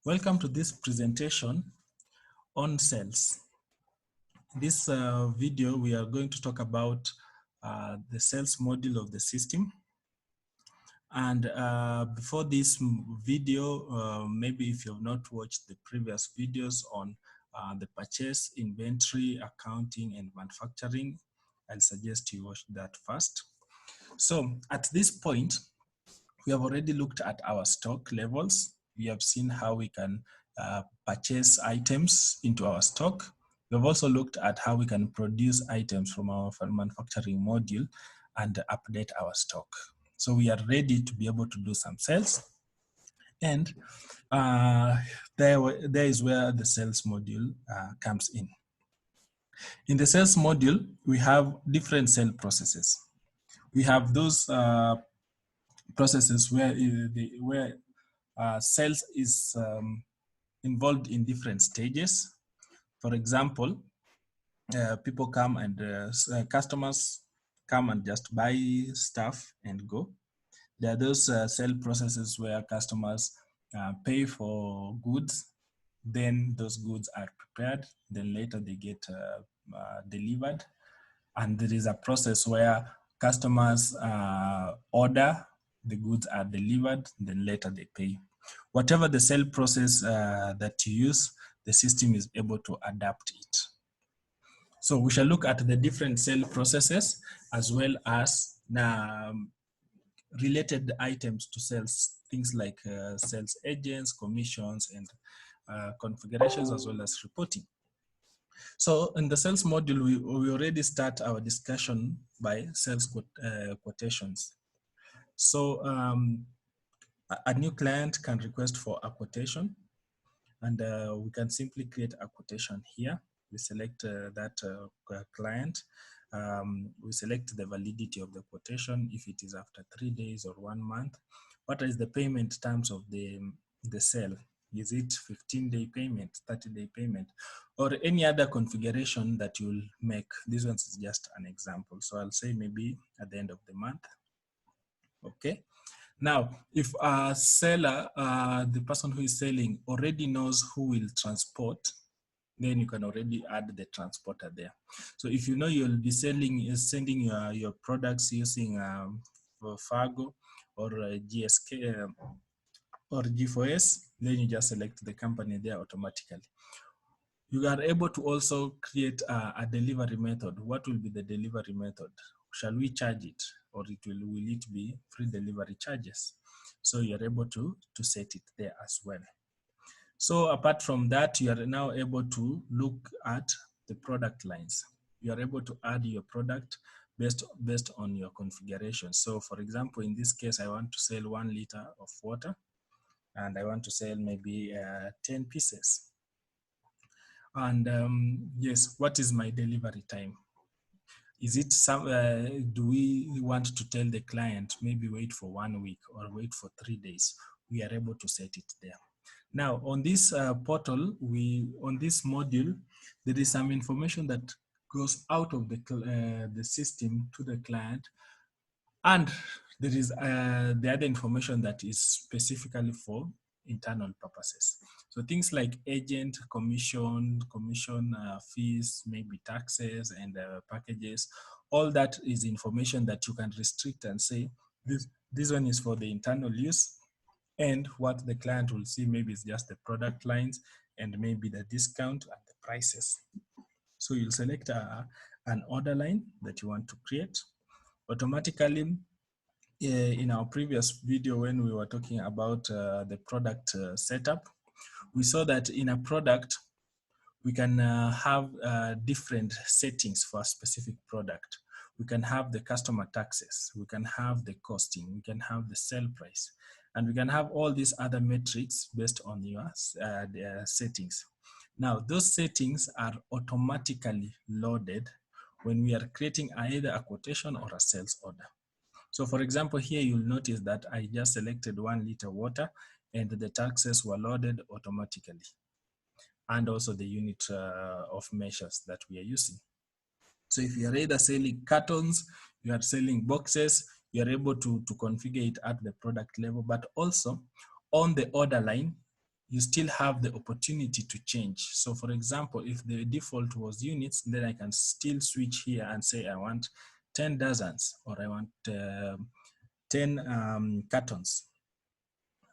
Welcome to this presentation on sales. In this video, we are going to talk about the sales module of the system. And before this video, maybe if you have not watched the previous videos on the purchase, inventory, accounting, and manufacturing, I'll suggest you watch that first. So at this point, we have already looked at our stock levels. We have seen how we can purchase items into our stock. We've also looked at how we can produce items from our manufacturing module and update our stock. So we are ready to be able to do some sales. And there is where the sales module comes in. In the sales module, we have different sale processes. We have those processes where sales is involved in different stages. For example, people come and customers come and just buy stuff and go. There are those sale processes where customers pay for goods, then those goods are prepared, then later they get delivered. And there is a process where customers order, the goods are delivered, then later they pay. Whatever the sale process that you use, the system is able to adapt it. So we shall look at the different sale processes as well as related items to sales, things like sales agents, commissions, and configurations, as well as reporting. So in the sales module, we already start our discussion by sales quotations. So a new client can request for a quotation, and we can simply create a quotation here. We select that client. We select the validity of the quotation, if it is after 3 days or 1 month. What is the payment terms of the sale? Is it 15-day payment, 30-day payment, or any other configuration that you'll make? This one is just an example. So I'll say maybe at the end of the month. Okay. Now, if a seller, the person who is selling already knows who will transport, then you can already add the transporter there. So if you know you'll be sending your products using Fargo or GSK or G4S, then you just select the company there automatically. You are able to also create a delivery method. What will be the delivery method? Shall we charge it, or will it be free delivery charges? So you're able to set it there as well. So apart from that, you are now able to look at the product lines. You are able to add your product based on your configuration. So for example, in this case, I want to sell 1 liter of water, and I want to sell maybe 10 pieces. And yes, what is my delivery time? Is it do we want to tell the client maybe wait for 1 week or wait for 3 days? We are able to set it there. Now on this portal, on this module, there is some information that goes out of the system to the client, and there is the other information that is specifically for internal purposes. So things like agent, commission fees, maybe taxes and packages, all that is information that you can restrict and say, this one is for the internal use, and what the client will see maybe is just the product lines and maybe the discount and the prices. So you'll select an order line that you want to create. Automatically, in our previous video when we were talking about the product setup, we saw that in a product, we can have different settings for a specific product. We can have the customer taxes, we can have the costing, we can have the sale price, and we can have all these other metrics based on your settings. Now, those settings are automatically loaded when we are creating either a quotation or a sales order. So for example, here you'll notice that I just selected 1 liter water and the taxes were loaded automatically, and also the unit of measures that we are using. So if you are either selling cartons, you are selling boxes, you are able to configure it at the product level, but also on the order line, you still have the opportunity to change. So for example, if the default was units, then I can still switch here and say I want 10 dozens, or I want 10 cartons.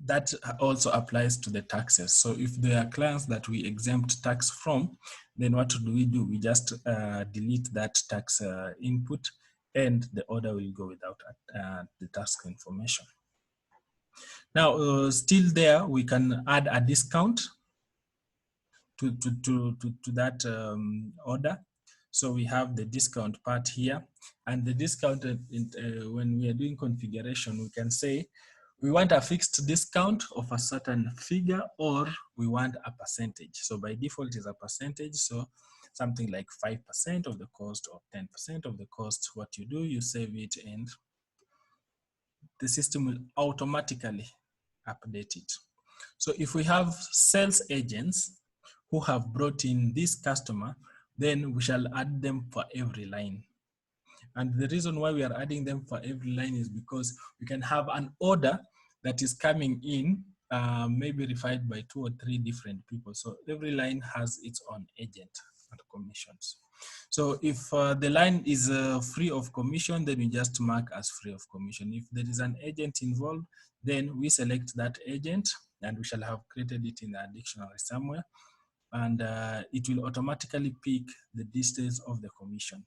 That also applies to the taxes. So if there are clients that we exempt tax from, then what do? We just delete that tax input, and the order will go without the tax information. Now, still there, we can add a discount to that order. So we have the discount part here, and the discount when we are doing configuration, we can say we want a fixed discount of a certain figure, or we want a percentage. So by default is a percentage. So something like 5% of the cost or 10% of the cost. What you do, you save it, and the system will automatically update it. So if we have sales agents who have brought in this customer, then we shall add them for every line. And the reason why we are adding them for every line is because we can have an order that is coming in, maybe refined by 2 or 3 different people. So every line has its own agent and commissions. So if the line is free of commission, then we just mark as free of commission. If there is an agent involved, then we select that agent, and we shall have created it in the dictionary somewhere, and it will automatically pick the distance of the commission.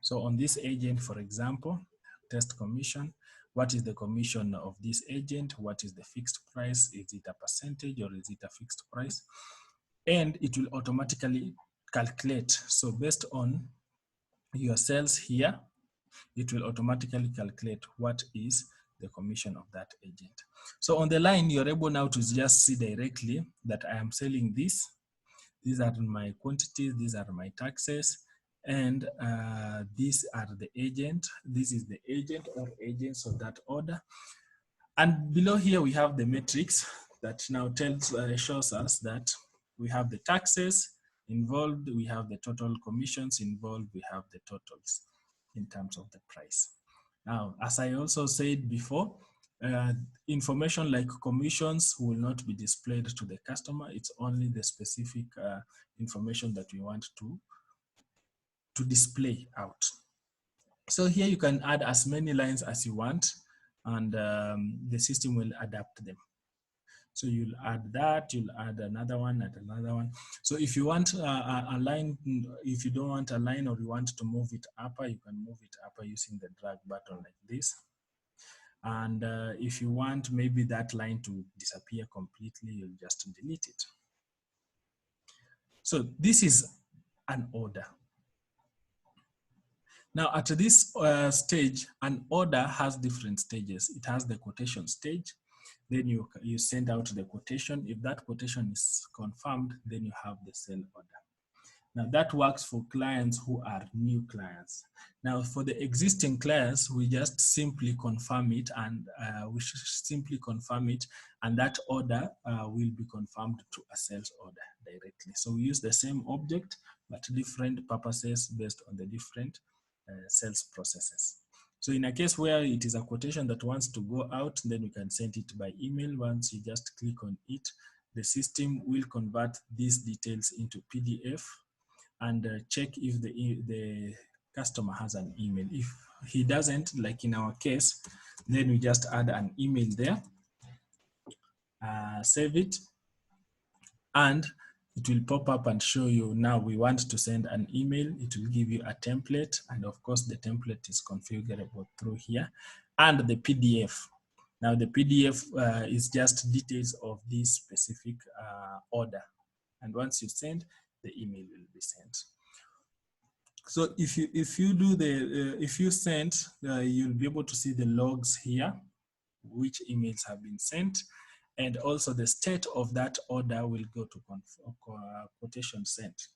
So on this agent, for example, test commission, what is the commission of this agent? What is the fixed price? Is it a percentage or is it a fixed price? And it will automatically calculate. So based on your sales here, it will automatically calculate what is the commission of that agent. So on the line, you're able now to just see directly that I am selling this. These are my quantities, these are my taxes, and these are the agent. This is the agent or agents of that order. And below here, we have the matrix that now shows us that we have the taxes involved, we have the total commissions involved, we have the totals in terms of the price. Now, as I also said before, information like commissions will not be displayed to the customer. It's only the specific information that we want to display out. So here you can add as many lines as you want, and the system will adapt them. So you'll add that, you'll add another one, and another one. So if you want a line, if you don't want a line or you want to move it upper, you can move it upper using the drag button like this. And if you want maybe that line to disappear completely, you'll just delete it. So this is an order. Now at this stage, an order has different stages. It has the quotation stage. Then you send out the quotation. If that quotation is confirmed, then you have the sale order. Now that works for clients who are new clients. Now for the existing clients, we just simply confirm it, and and that order will be confirmed to a sales order directly. So we use the same object, but different purposes based on the different sales processes. So in a case where it is a quotation that wants to go out, then we can send it by email. Once you just click on it, the system will convert these details into PDF and check if the customer has an email. If he doesn't, like in our case, then we just add an email there, save it, and it will pop up and show you now we want to send an email. It will give you a template, and of course the template is configurable through here, and the PDF. Now the PDF is just details of this specific order, and once you send, the email will be sent. So if you send, you'll be able to see the logs here, which emails have been sent, and also the state of that order will go to quotation sent.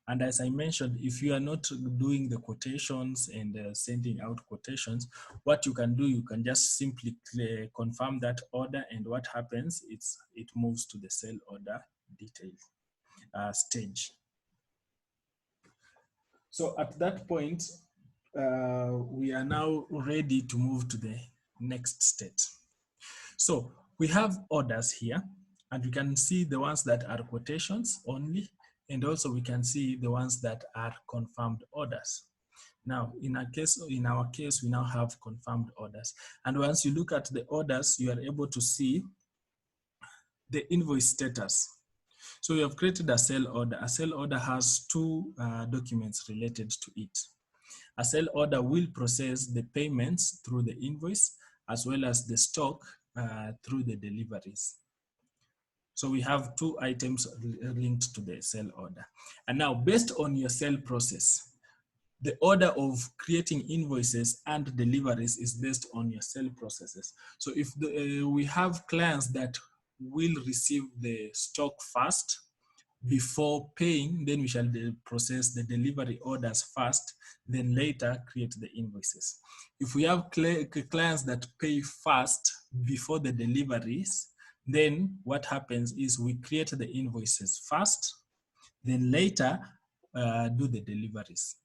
And as I mentioned, if you are not doing the quotations and sending out quotations, what you can do, you can just simply confirm that order, and what happens, it moves to the sale order detail stage. So at that point, we are now ready to move to the next state. So we have orders here, And we can see the ones that are quotations only, and also we can see the ones that are confirmed orders. Now, in our case, we now have confirmed orders. And once you look at the orders, you are able to see the invoice status. So we have created a sale order. A sale order has two documents related to it. A sale order will process the payments through the invoice as well as the stock through the deliveries. So we have two items linked to the sale order. And now, based on your sale process, the order of creating invoices and deliveries is based on your sale processes. So if we have clients that will receive the stock first before paying, then we shall process the delivery orders first, then later create the invoices. If we have clients that pay first before the deliveries, then what happens is we create the invoices first, then later do the deliveries.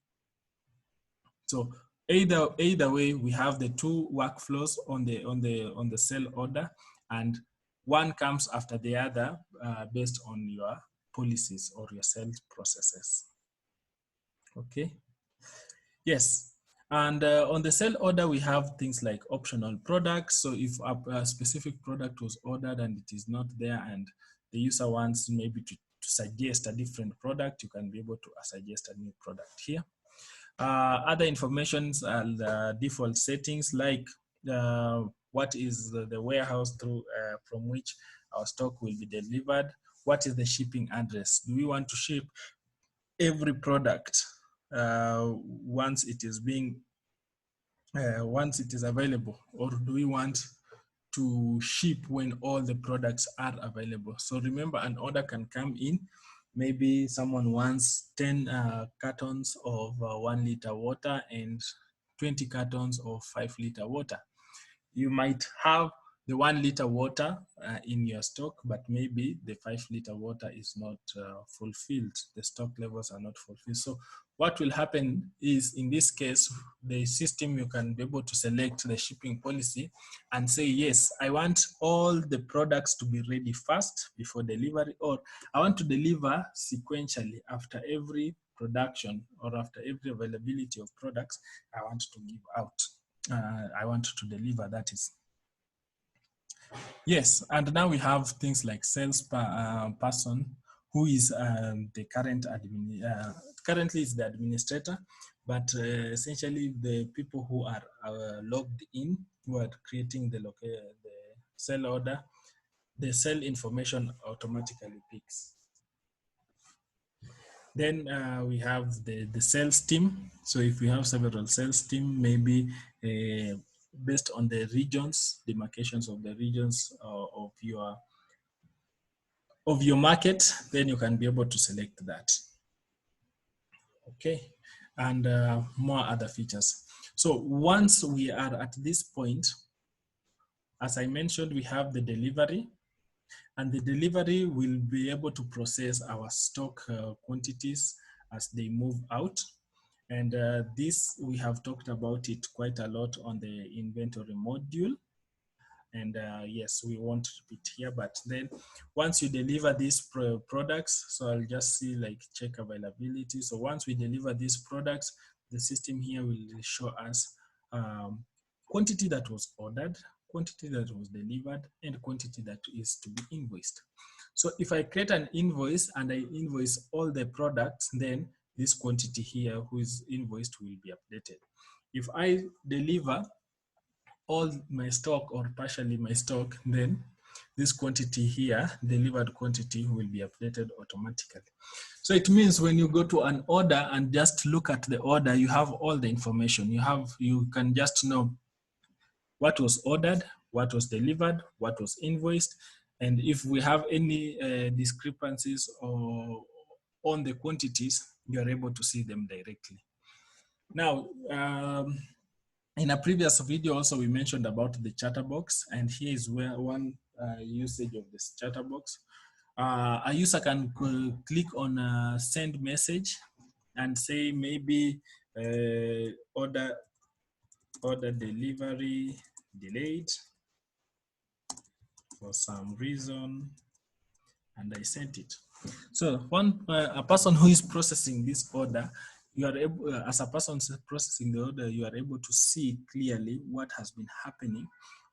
So either way, we have the two workflows on the sale order, and one comes after the other based on your policies or your sales processes. Okay. Yes. And on the sale order, we have things like optional products. So if a specific product was ordered and it is not there, and the user wants maybe to suggest a different product, you can be able to suggest a new product here. Other informations and default settings like what is the warehouse through from which our stock will be delivered, what is the shipping address, do we want to ship every product once it is available, or do we want to ship when all the products are available? So remember, an order can come in. Maybe someone wants 10 cartons of 1 liter water and 20 cartons of 5 liter water. You might have the 1 liter water in your stock, but maybe the 5 liter water is not fulfilled. The stock levels are not fulfilled. So what will happen is, in this case, the system, you can be able to select the shipping policy and say, yes, I want all the products to be ready first before delivery, or I want to deliver sequentially after every production or after every availability of products I want to give out. I want to deliver, that is. Yes, and now we have things like sales person, who is the current currently is the administrator, but essentially the people who are logged in, who are creating the sale order, the sale information automatically picks. Then we have the sales team. So if we have several sales team, maybe based on the regions, demarcations of the regions of your market, then you can be able to select that. Okay, and more other features. So once we are at this point, as I mentioned, we have the delivery, and the delivery will be able to process our stock quantities as they move out. And this, we have talked about it quite a lot on the inventory module. And yes, we won't repeat here, but then once you deliver these products, so I'll just see like check availability. So once we deliver these products, the system here will show us quantity that was ordered, quantity that was delivered, and quantity that is to be invoiced. So if I create an invoice and I invoice all the products, then this quantity here who is invoiced will be updated. If I deliver all my stock or partially my stock, then this quantity here, delivered quantity, will be updated automatically. So it means when you go to an order and just look at the order, you have all the information. You can just know what was ordered, what was delivered, what was invoiced, and if we have any discrepancies or on the quantities, you are able to see them directly. Now, in a previous video also we mentioned about the Chatterbox, and here is where one usage of this Chatterbox. A user can click on send message and say maybe order delivery delayed for some reason. and I sent it. So a person who is processing this order, you are able, as a person processing the order, you are able to see clearly what has been happening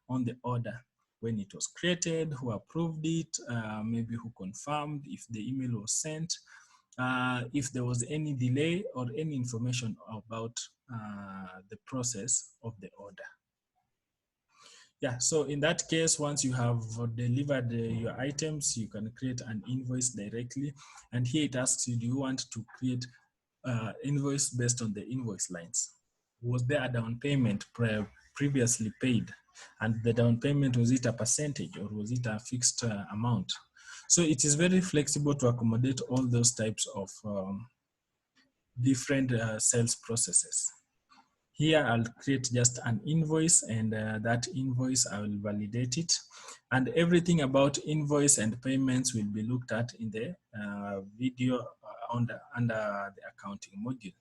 on the order, when it was created, who approved it, maybe who confirmed, if the email was sent, if there was any delay or any information about the process of the order. Yeah, so in that case, once you have delivered your items, you can create an invoice directly. And here it asks you, do you want to create invoice based on the invoice lines? Was there a down payment previously paid? And the down payment, was it a percentage or was it a fixed amount? So it is very flexible to accommodate all those types of different sales processes. Here I'll create just an invoice, and that invoice I will validate it. And everything about invoice and payments will be looked at in the video under the accounting module.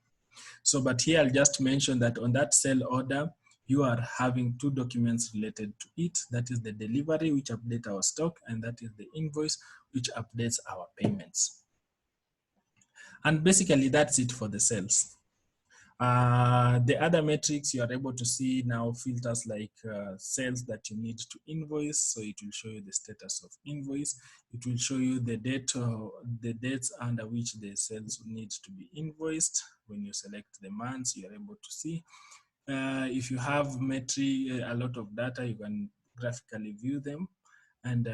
So, but here I'll just mention that on that sale order, you are having two documents related to it. That is the delivery, which updates our stock, and that is the invoice, which updates our payments. And basically that's it for the sales. The other metrics you are able to see now, filters like sales that you need to invoice. So it will show you the status of invoice. It will show you the date, the dates under which the sales need to be invoiced. When you select the months, you are able to see. If you have a lot of data, you can graphically view them. And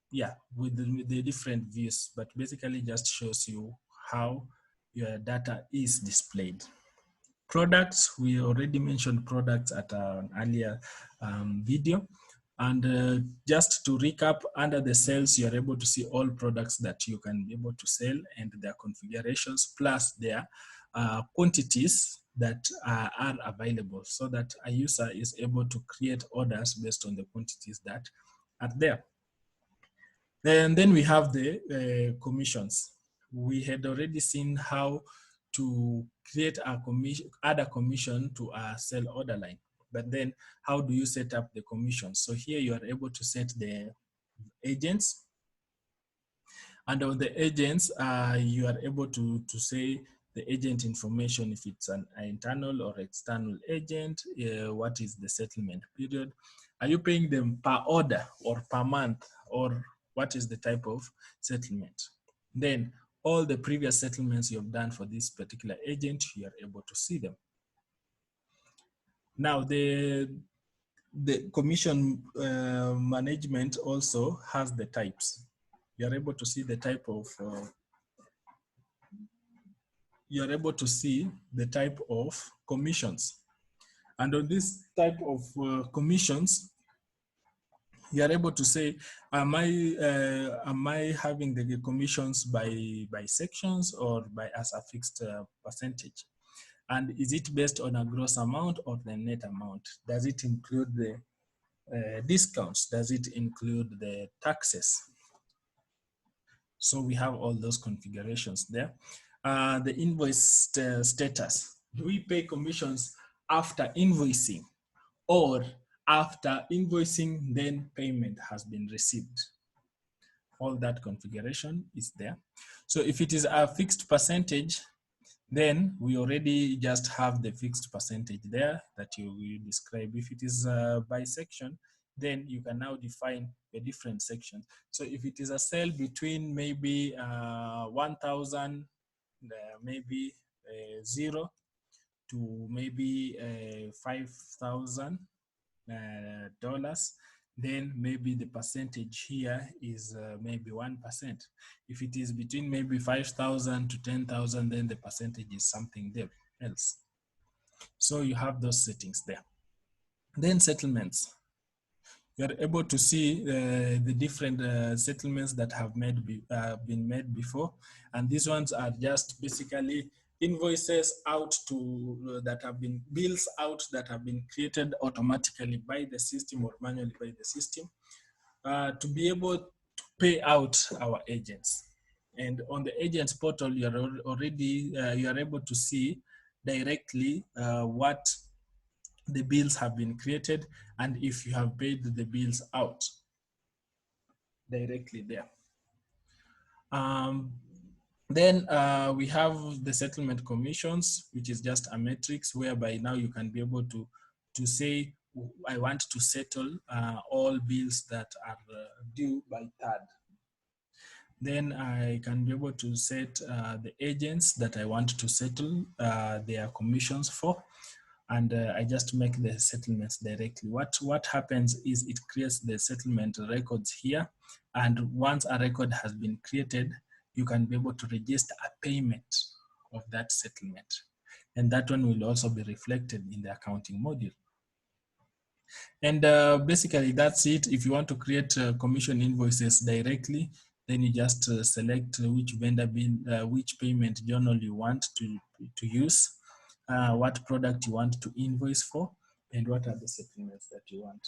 yeah, with the different views, but basically just shows you how your data is displayed. Products, we already mentioned products at an earlier video. And just to recap, under the sales, you're able to see all products that you can be able to sell and their configurations, plus their quantities that are available, so that a user is able to create orders based on the quantities that are there. And then we have the commissions. We had already seen how to create a commission, add a commission to a sell order line. But then how do you set up the commission? So here you are able to set the agents. And on the agents, you are able to say the agent information, if it's an internal or external agent, what is the settlement period? Are you paying them per order or per month, or what is the type of settlement? Then all the previous settlements you have done for this particular agent, you are able to see them. Now the commission management also has the types. You are able to see the type of commissions. And on this type of commissions, you are able to say, am I having the commissions by sections or by as a fixed percentage? And is it based on a gross amount or the net amount? Does it include the discounts? Does it include the taxes? So we have all those configurations there. The invoice status. Do we pay commissions after invoicing, or after invoicing, then payment has been received? All that configuration is there. So if it is a fixed percentage, then we already just have the fixed percentage there that you describe. If it is by section, then you can now define the different sections. So if it is a sale between maybe 1,000, maybe 0 to maybe $5,000, then maybe the percentage here is maybe 1%. If it is between maybe 5,000 to 10,000, then the percentage is something else. So you have those settings there. Then settlements. You're able to see the different settlements that have been made before. And these ones are just basically invoices out to that have been bills out that have been created automatically by the system or manually by the system to be able to pay out our agents. And on the agents portal, you are already you are able to see directly what the bills have been created and if you have paid the bills out directly there. Then we have the settlement commissions, which is just a matrix whereby now you can be able to say, I want to settle all bills that are due by 3rd. Then I can be able to set the agents that I want to settle their commissions for, and I just make the settlements directly. What happens is it creates the settlement records here, and once a record has been created, you can be able to register a payment of that settlement, and that one will also be reflected in the accounting module. And basically that's it. If you want to create commission invoices directly, then you just select which vendor bill, which payment journal you want to use, what product you want to invoice for, and what are the settlements that you want.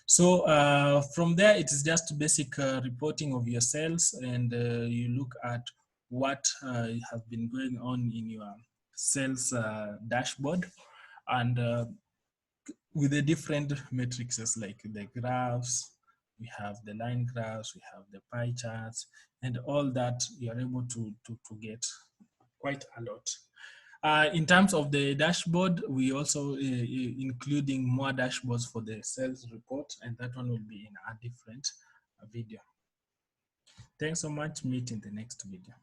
So from there, it is just basic reporting of your sales, and you look at what has been going on in your sales dashboard, and with the different matrices like the graphs, we have the line graphs, we have the pie charts, and all that you are able to get quite a lot. In terms of the dashboard, we also including more dashboards for the sales report, and that one will be in a different video. Thanks so much. Meet in the next video.